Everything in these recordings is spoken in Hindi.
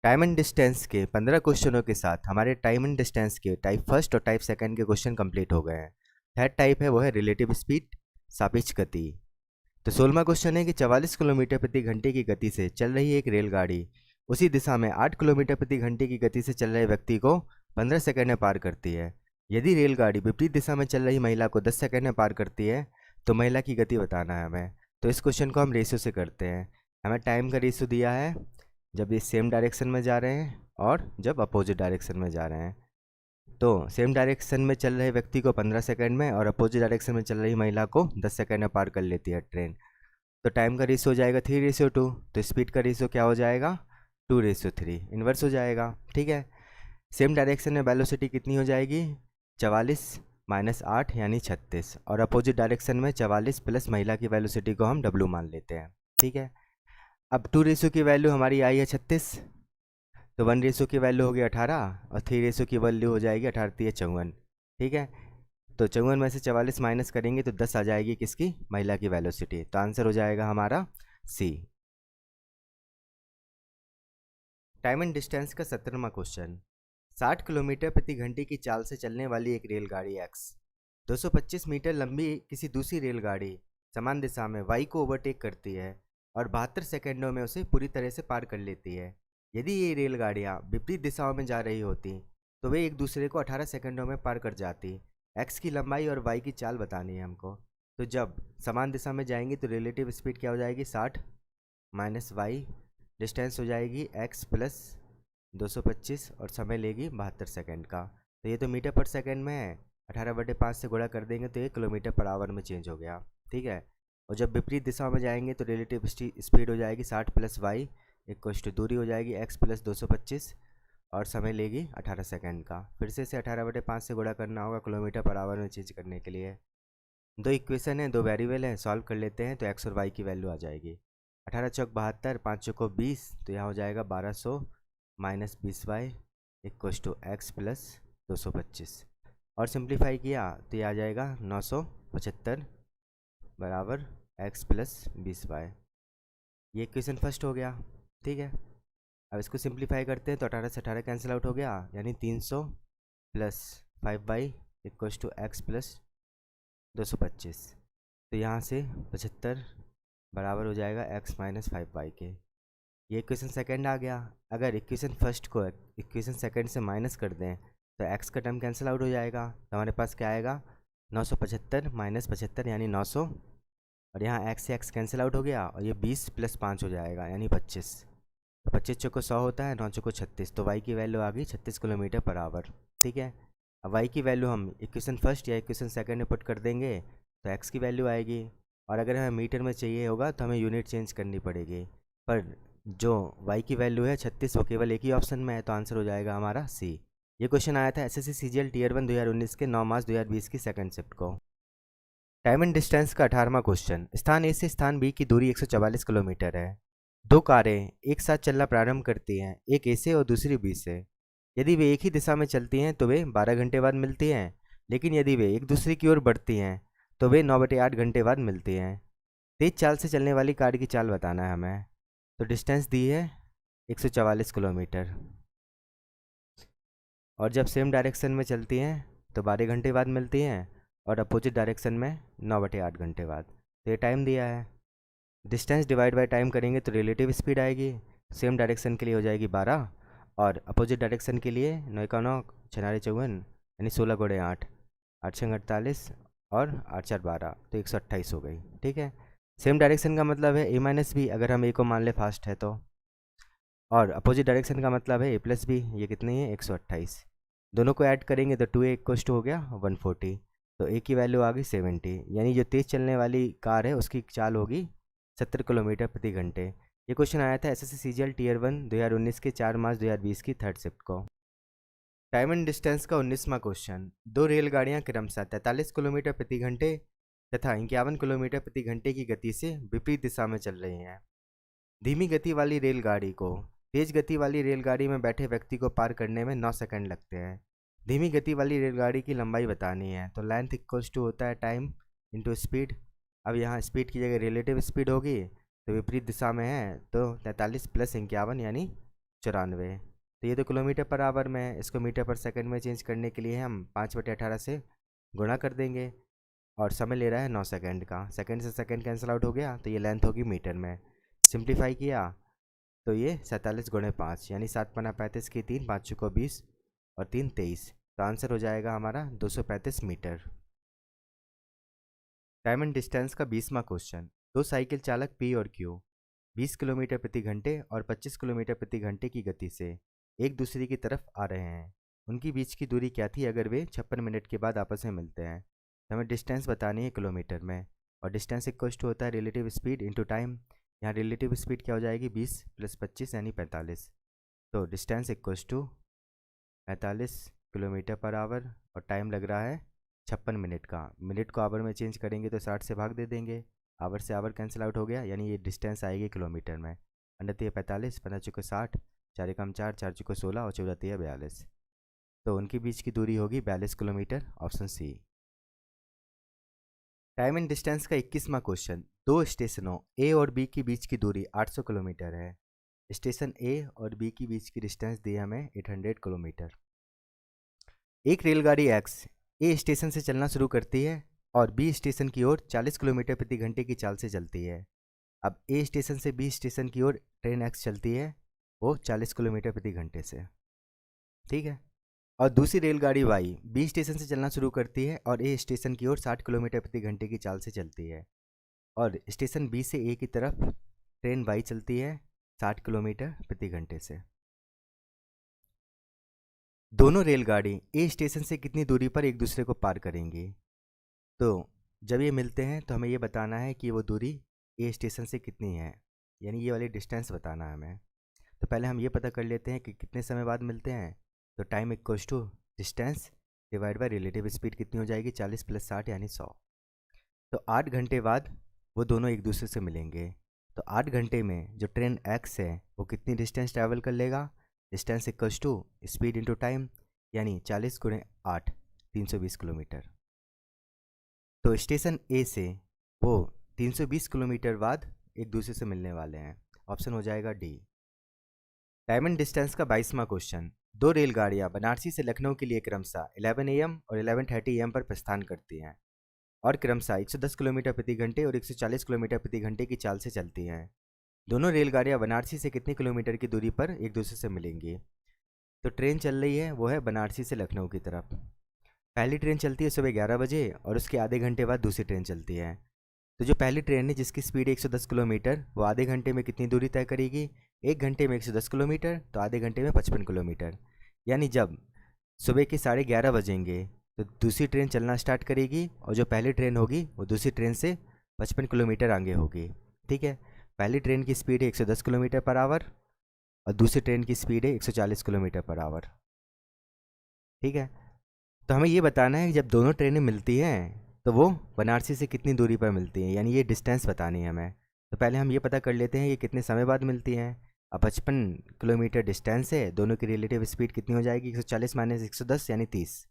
टाइम एंड डिस्टेंस के 15 क्वेश्चनों के साथ हमारे टाइम एंड डिस्टेंस के टाइप फर्स्ट और टाइप सेकंड के क्वेश्चन कंप्लीट हो गए हैं। थर्ड टाइप है वो है रिलेटिव स्पीड, सापेक्ष गति। तो 16वां क्वेश्चन है कि 44 किलोमीटर प्रति घंटे की गति से चल रही एक रेलगाड़ी उसी दिशा में 8 किलोमीटर प्रति घंटे की गति से चल रहे व्यक्ति को 15 सेकंड में पार करती है। यदि रेलगाड़ी विपरीत दिशा में चल रही महिला को 10 सेकंड में पार करती है तो महिला की गति बताना है हमें। तो इस क्वेश्चन को हम रेशियो से करते हैं। हमें टाइम का रेशियो दिया है जब ये सेम डायरेक्शन में जा रहे हैं और जब अपोजिट डायरेक्शन में जा रहे हैं। तो सेम डायरेक्शन में चल रहे व्यक्ति को 15 सेकंड में और अपोजिट डायरेक्शन में चल रही महिला को 10 सेकंड में पार कर लेती है ट्रेन। तो टाइम का रेशियो हो जाएगा 3:2। तो स्पीड का रेशियो क्या हो जाएगा 2:3, इन्वर्स हो जाएगा। ठीक है। सेम डायरेक्शन में वेलोसिटी कितनी हो जाएगी 44 माइनस 8 यानी 36, और अपोजिट डायरेक्शन में 44 प्लस महिला की वेलोसिटी को हम W मान लेते हैं। ठीक है। अब 2 की वैल्यू हमारी आई है 36, तो 1 की वैल्यू हो गई 18 और 3 की वैल्यू हो जाएगी 18 54। ठीक है। तो 54 में से 44 माइनस करेंगे तो 10 आ जाएगी किसकी, महिला की वेलोसिटी। तो आंसर हो जाएगा हमारा सी। टाइम एंड डिस्टेंस का 17वां क्वेश्चन। 60 किलोमीटर प्रति घंटे की चाल से चलने वाली एक रेलगाड़ी एक्स 225 मीटर लंबी किसी दूसरी रेलगाड़ी समान दिशा में वाई को ओवरटेक करती है और 72 सेकंडों में उसे पूरी तरह से पार कर लेती है। यदि ये रेलगाड़ियाँ विपरीत दिशाओं में जा रही होती तो वे एक दूसरे को 18 सेकंडों में पार कर जाती। एक्स की लंबाई और वाई की चाल बतानी है हमको। तो जब समान दिशा में जाएंगे तो रिलेटिव स्पीड क्या हो जाएगी 60 माइनस वाई, डिस्टेंस हो जाएगी एक्स प्लस 225 और समय लेगी 72 सेकंड का। तो ये तो मीटर पर सेकंड में है, 18/5 से गुणा कर देंगे तो ये किलोमीटर पर आवर में चेंज हो गया। ठीक है। और जब विपरीत दिशा में जाएंगे तो रिलेटिव स्पीड हो जाएगी 60 प्लस वाई इक्वस टू दूरी हो जाएगी एक्स प्लस 225 और समय लेगी 18 सेकंड का। फिर से इसे 18/5 से गुणा करना होगा किलोमीटर पर आवर में चेंज करने के लिए। दो इक्वेशन है, दो वेरिएबल है, सॉल्व कर लेते हैं तो एक्स और वाई की वैल्यू आ जाएगी। 18 चौक 72, 5 चौको 20, तो यहाँ हो जाएगा 1200 minus 20y equals to x plus 225 और सिंप्लीफाई किया तो ये आ जाएगा 975 बराबर एक्स प्लस 20y। ये इक्वेशन फर्स्ट हो गया। ठीक है। अब इसको सिंप्लीफाई करते हैं तो 18 से 18 कैंसिल आउट हो गया, यानी 300 plus 5y equals to x plus 225। तो यहाँ से 75 बराबर हो जाएगा x माइनस 5y के। ये इक्वेशन सेकंड आ गया। अगर इक्वेशन फर्स्ट को इक्वेशन सेकंड से माइनस कर दें तो x का टर्म कैंसिल आउट हो जाएगा। तो हमारे पास क्या आएगा 975 माइनस 75 यानी 900, और यहाँ x से x कैंसिल आउट हो गया और ये 20 प्लस 5 हो जाएगा यानी 25। तो 25 चौको 100 होता है, 9 चौको 36, तो y की वैल्यू आ गई 36 किलोमीटर पर आवर। ठीक है। अब y की वैल्यू हम इक्वेशन फर्स्ट या इक्वेशन सेकंड में पुट कर देंगे तो x की वैल्यू आएगी, और अगर हमें मीटर में चाहिए होगा तो हमें यूनिट चेंज करनी पड़ेगी। पर जो y की वैल्यू है 36 वो केवल एक ही ऑप्शन में है, तो आंसर हो जाएगा हमारा सी। ये क्वेश्चन आया था एसएससी सीजीएल टीयर 1 2019 के 9 मार्च 2020 की सेकंड शिफ्ट को। टाइम एंड डिस्टेंस का 18वां क्वेश्चन। स्थान ए से स्थान बी की दूरी 144 किलोमीटर है। दो कारें एक साथ चलना प्रारंभ करती हैं, एक ए से और दूसरी बी से। यदि वे एक ही दिशा में चलती हैं तो वे 12 घंटे बाद मिलती हैं, लेकिन यदि वे एक दूसरे की ओर बढ़ती हैं तो वे 9/8 घंटे बाद मिलती हैं। तेज चाल से चलने वाली कार की चाल बताना है हमें। तो डिस्टेंस दी है 144 किलोमीटर, और जब सेम डायरेक्शन में चलती हैं तो 12 घंटे बाद मिलती हैं, और अपोजिट डायरेक्शन में 9/8 घंटे बाद। तो ये टाइम दिया है। डिस्टेंस डिवाइड बाय टाइम करेंगे तो रिलेटिव स्पीड आएगी। सेम डायरेक्शन के लिए हो जाएगी 12 और अपोजिट डायरेक्शन के लिए 9 का 9 6 54 यानी 16 गुणे 8, 8 6 48 और 8 4 12, तो 128 हो गई। ठीक है। सेम डायरेक्शन का मतलब है ए माइनस बी, अगर हम ए को मान ले फास्ट है तो, और अपोजिट डायरेक्शन का मतलब है ए प्लस बी। ये कितनी है 128। दोनों को ऐड करेंगे तो 2a इक्वस टू हो गया 140। तो ए की वैल्यू आ गई 70, यानी जो तेज़ चलने वाली कार है उसकी चाल होगी 70 किलोमीटर प्रति घंटे। ये क्वेश्चन आया था एसएससी सीजीएल टीयर 1 2019 के 4 मार्च 2020 की थर्ड शिफ्ट को। टाइम एंड डिस्टेंस का 19वां क्वेश्चन। दो रेलगाड़ियां क्रमशः 43 किलोमीटर प्रति घंटे तथा 51 किलोमीटर प्रति घंटे की गति से विपरीत दिशा में चल रही हैं। धीमी गति वाली रेलगाड़ी को तेज गति वाली रेलगाड़ी में बैठे व्यक्ति को पार करने में 9 सेकंड लगते हैं। धीमी गति वाली रेलगाड़ी की लंबाई बतानी है। तो लेंथ इक्वल्स टू होता है टाइम इंटू स्पीड। अब यहाँ स्पीड की जगह रिलेटिव स्पीड होगी, तो विपरीत दिशा में है तो 43 प्लस 51 यानी 94। तो ये तो किलोमीटर पर आवर में है, इसको मीटर पर सेकंड में चेंज करने के लिए हम 5/18 से गुणा कर देंगे। और समय ले रहा है 9 सेकंड का, सेकंड से सेकंड कैंसिल आउट हो गया, तो ये लेंथ होगी मीटर में। सिंप्लीफाई किया तो ये 47 × 5 यानी 7×5 की 3, 5 चुको 20 और 3 23। तो आंसर हो जाएगा हमारा 235 मीटर। टाइम एंड डिस्टेंस का 20वां क्वेश्चन। दो साइकिल चालक पी और क्यू 20 किलोमीटर प्रति घंटे और 25 किलोमीटर प्रति घंटे की गति से एक दूसरे की तरफ आ रहे हैं। उनकी बीच की दूरी क्या थी अगर वे 56 मिनट के बाद आपस में मिलते हैं? तो हमें डिस्टेंस बतानी है किलोमीटर में, और डिस्टेंस इक्वल्स टू होता है रिलेटिव स्पीड इनटू टाइम। यहाँ रिलेटिव स्पीड क्या हो जाएगी, 20 + 25 यानी 45। तो distance equals to 45 kilometre per hour, और टाइम लग रहा है 56 मिनट का। मिनट को आवर में चेंज करेंगे तो 60 से भाग दे देंगे, आवर से आवर कैंसिल आउट हो गया, यानी ये डिस्टेंस आएगी किलोमीटर में। अंडर 45, 15 चुको 60, 4 एकम 4, 4 चुको 16 और 14 42। तो उनके बीच की दूरी होगी 42 kilometre, option C. Time and distance का 21वां क्वेश्चन। दो स्टेशनों ए और बी के बीच की दूरी 800 किलोमीटर है। स्टेशन ए और बी के बीच की डिस्टेंस दी हमें 800 किलोमीटर। एक रेलगाड़ी एक्स ए स्टेशन से चलना शुरू करती है और बी स्टेशन की ओर 40 किलोमीटर प्रति घंटे की चाल से चलती है। अब ए स्टेशन से बी स्टेशन की ओर ट्रेन एक्स चलती है, वो 40 किलोमीटर प्रति घंटे से, ठीक है। और दूसरी रेलगाड़ी वाई बी स्टेशन से चलना शुरू करती है और ए स्टेशन की ओर 60 किलोमीटर प्रति घंटे की चाल से चलती है। और स्टेशन बी से ए की तरफ ट्रेन वाई चलती है 60 किलोमीटर प्रति घंटे से। दोनों रेलगाड़ी ए स्टेशन से कितनी दूरी पर एक दूसरे को पार करेंगी? तो जब ये मिलते हैं तो हमें ये बताना है कि वो दूरी ए स्टेशन से कितनी है, यानी ये वाली डिस्टेंस बताना है हमें। तो पहले हम ये पता कर लेते हैं कि कितने समय बाद मिलते हैं। तो time equals to distance divide by relative speed कितनी हो जाएगी, 40 + 60 यानी 100। तो 8 घंटे बाद वो दोनों एक दूसरे से मिलेंगे। तो 8 घंटे में जो ट्रेन एक्स है वो कितनी डिस्टेंस ट्रैवल कर लेगा, distance equals to speed into time, यानी 40 × 8 320 किलोमीटर। तो स्टेशन ए से वो 320 किलोमीटर बाद एक दूसरे से मिलने वाले हैं, ऑप्शन हो जाएगा डी। टाइम एंड डिस्टेंस का 22वां क्वेश्चन। दो रेलगाड़ियां बनारसी से लखनऊ के लिए क्रमशः 11 AM और 11:30 AM पर प्रस्थान करती हैं और क्रमशः 110 किलोमीटर प्रति घंटे और 140 किलोमीटर प्रति घंटे की चाल से चलती हैं। दोनों रेलगाड़ियां बनारसी से कितने किलोमीटर की दूरी पर एक दूसरे से मिलेंगी? तो ट्रेन चल रही है वो है बनारसी से लखनऊ की तरफ। पहली ट्रेन चलती है सुबह 11 बजे और उसके आधे घंटे बाद दूसरी ट्रेन चलती है। तो जो पहली ट्रेन है जिसकी स्पीड 110 किलोमीटर, वो आधे घंटे में कितनी दूरी तय करेगी? एक घंटे में 110 किलोमीटर, तो आधे घंटे में 55 किलोमीटर। यानी जब सुबह के 11:30 बजेंगे तो दूसरी ट्रेन चलना स्टार्ट करेगी और जो पहली ट्रेन होगी वो दूसरी ट्रेन से 55 किलोमीटर आगे होगी, ठीक है। पहली ट्रेन की स्पीड है 110 किलोमीटर पर आवर और दूसरी ट्रेन की स्पीड है 140 किलोमीटर पर आवर, ठीक है। तो हमें ये बताना है कि जब दोनों ट्रेनें मिलती हैं तो वो बनारसी से कितनी दूरी पर मिलती हैं, यानी ये डिस्टेंस बतानी है हमें। तो पहले हम ये पता कर लेते हैं कि कितने समय बाद मिलती हैं। अब 55 किलोमीटर डिस्टेंस है, दोनों की रिलेटिव स्पीड कितनी हो जाएगी, 140 - 110 यानी 30।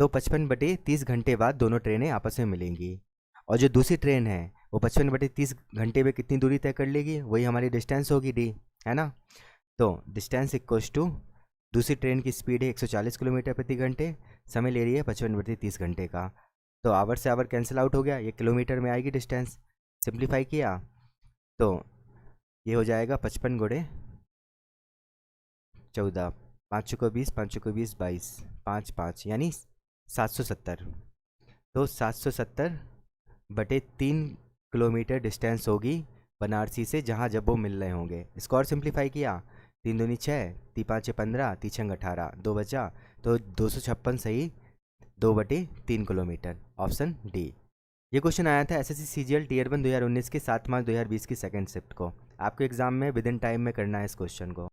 तो 55/30 घंटे बाद दोनों ट्रेनें आपस में मिलेंगी। और जो दूसरी ट्रेन है वो 55/30 घंटे में कितनी दूरी तय कर लेगी, वही हमारी डिस्टेंस होगी डी, है ना। तो डिस्टेंस इक्वल्स टू दूसरी ट्रेन की स्पीड है 140 किलोमीटर प्रति घंटे, समय ले रही है 55/30 घंटे का। तो आवर से आवर कैंसिल आउट हो गया, ये किलोमीटर में आएगी डिस्टेंस। सिंप्लीफाई किया तो ये हो जाएगा 55 × 14, 5 चुको 20, 5 चुको 20 22, 5 5 यानी 770। तो 770/3 किलोमीटर डिस्टेंस होगी बनारसी से, जहाँ जब वो मिल रहे होंगे। इसको और सिंप्लीफाई किया, 3 दूनी 6, 3 5 15, 3 6 18, 2 बचा, तो 256 सही 2/3 किलोमीटर, ऑप्शन डी। ये क्वेश्चन आया था एसएससी सीजीएल टीयर 1 2019 के 7 मार्च 2020 की सेकंड शिफ्ट को। आपको एग्जाम में विद इन टाइम में करना है इस क्वेश्चन को।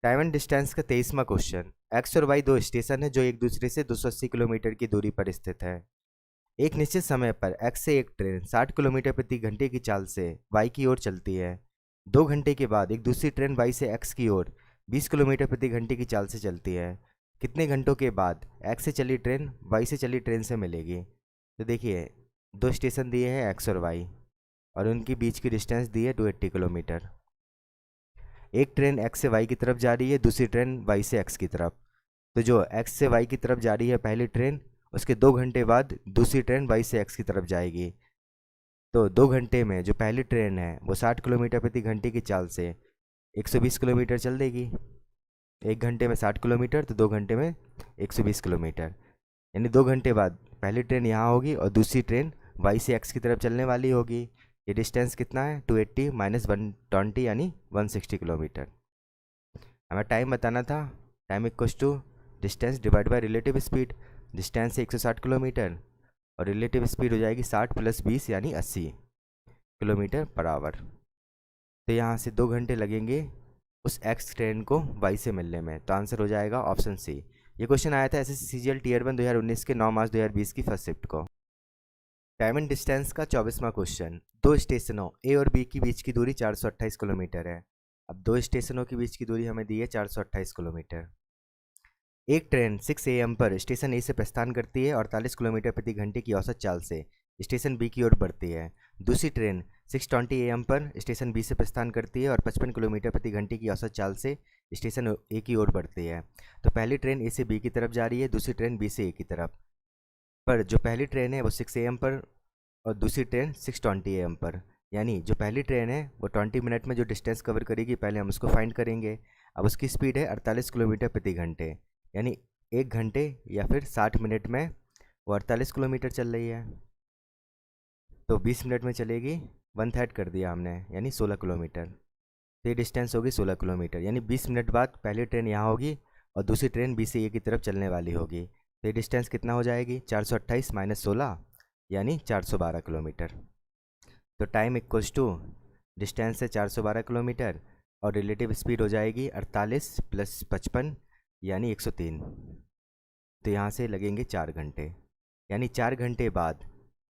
टाइम एंड डिस्टेंस का 23वां क्वेश्चन। एक्स और वाई दो स्टेशन है जो एक दूसरे से 280 किलोमीटर की दूरी पर स्थित है। एक निश्चित समय पर एक्स से एक ट्रेन 60 किलोमीटर प्रति घंटे की चाल से वाई की ओर चलती है। 2 घंटे के बाद एक दूसरी ट्रेन वाई से एक्स की ओर 20 किलोमीटर प्रति घंटे की चाल से चलती है। कितने घंटों के बाद एक्स से चली ट्रेन वाई से चली ट्रेन से मिलेगी? तो देखिए, दो स्टेशन दिए हैं एक्स और वाई और उनकी बीच की डिस्टेंस दी है 280 किलोमीटर। एक ट्रेन एक्स से वाई की तरफ जा रही है, दूसरी ट्रेन वाई से एक्स की तरफ। तो जो एक्स से वाई की तरफ जा रही है पहली ट्रेन, उसके 2 घंटे बाद दूसरी ट्रेन वाई से एक्स की तरफ जाएगी। तो 2 घंटे में जो पहली ट्रेन है वो 60 किलोमीटर प्रति घंटे की चाल से 120 किलोमीटर चल देगी। 1 घंटे में 60 किलोमीटर, तो 2 घंटे में 120 किलोमीटर। यानी 2 घंटे बाद पहली ट्रेन यहाँ होगी और दूसरी ट्रेन वाई से एक्स की तरफ चलने वाली होगी। ये डिस्टेंस कितना है, 280 माइनस 120 यानी 160 किलोमीटर। हमें टाइम बताना था। Time equals to distance divide by relative speed. Distance है 160 किलोमीटर और रिलेटिव स्पीड हो जाएगी 60 + 20 यानी 80 किलोमीटर पर आवर। तो यहाँ से 2 घंटे लगेंगे उस एक्स ट्रेन को वाई से मिलने में। तो आंसर हो जाएगा ऑप्शन सी। ये क्वेश्चन आया था एसएससी सीजीएल टीयर 1 2019 के 9 मार्च 2020 की फर्स्ट शिफ्ट को। टाइम एंड डिस्टेंस का 24वां क्वेश्चन। दो स्टेशनों ए और बी के बीच की दूरी 428 किलोमीटर है। अब दो स्टेशनों के बीच की दूरी हमें दी है 428 किलोमीटर। एक ट्रेन 6 AM पर स्टेशन ए से प्रस्थान करती है और 48 किलोमीटर प्रति घंटे की औसत चाल से स्टेशन बी की ओर बढ़ती है। दूसरी ट्रेन 6:20 AM पर स्टेशन बी से प्रस्थान करती है और 55 किलोमीटर प्रति घंटे की औसत चाल से स्टेशन ए की ओर बढ़ती है। तो पहली ट्रेन ए से बी की तरफ जा रही है, दूसरी ट्रेन बी से ए की तरफ। पर जो पहली ट्रेन है वो 6 AM पर और दूसरी ट्रेन 6:20 AM पर। यानी जो पहली ट्रेन है वो 20 मिनट में जो डिस्टेंस कवर करेगी पहले हम उसको फाइंड करेंगे। अब उसकी स्पीड है 48 किलोमीटर प्रति घंटे, यानी 1 घंटे या फिर 60 मिनट में वो 48 किलोमीटर चल रही है। तो 20 मिनट में चलेगी, 1/3 कर दिया हमने, यानी 16 किलोमीटर। तो ये डिस्टेंस होगी 16 किलोमीटर, यानी 20 मिनट बाद पहली ट्रेन यहाँ होगी और दूसरी ट्रेन बी से ए की तरफ चलने वाली होगी। तो ये डिस्टेंस कितना हो जाएगी, 428 माइनस 16 यानी 412 किलोमीटर। तो टाइम इक्वल्स टू डिस्टेंस है 412 किलोमीटर और रिलेटिव स्पीड हो जाएगी 48 + 55 यानी 103। तो यहाँ से लगेंगे 4 घंटे, यानी 4 घंटे बाद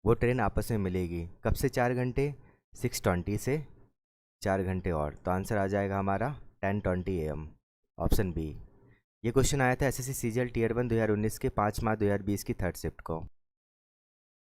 वो ट्रेन आपस में मिलेगी। कब से 4 घंटे, 6:20 से 4 घंटे और। तो आंसर आ जाएगा हमारा 10:20 AM, ऑप्शन बी। ये क्वेश्चन आया था एसएससी सीजीएल टीयर 1 2019 के 5 मार्च 2020 की थर्ड शिफ्ट को।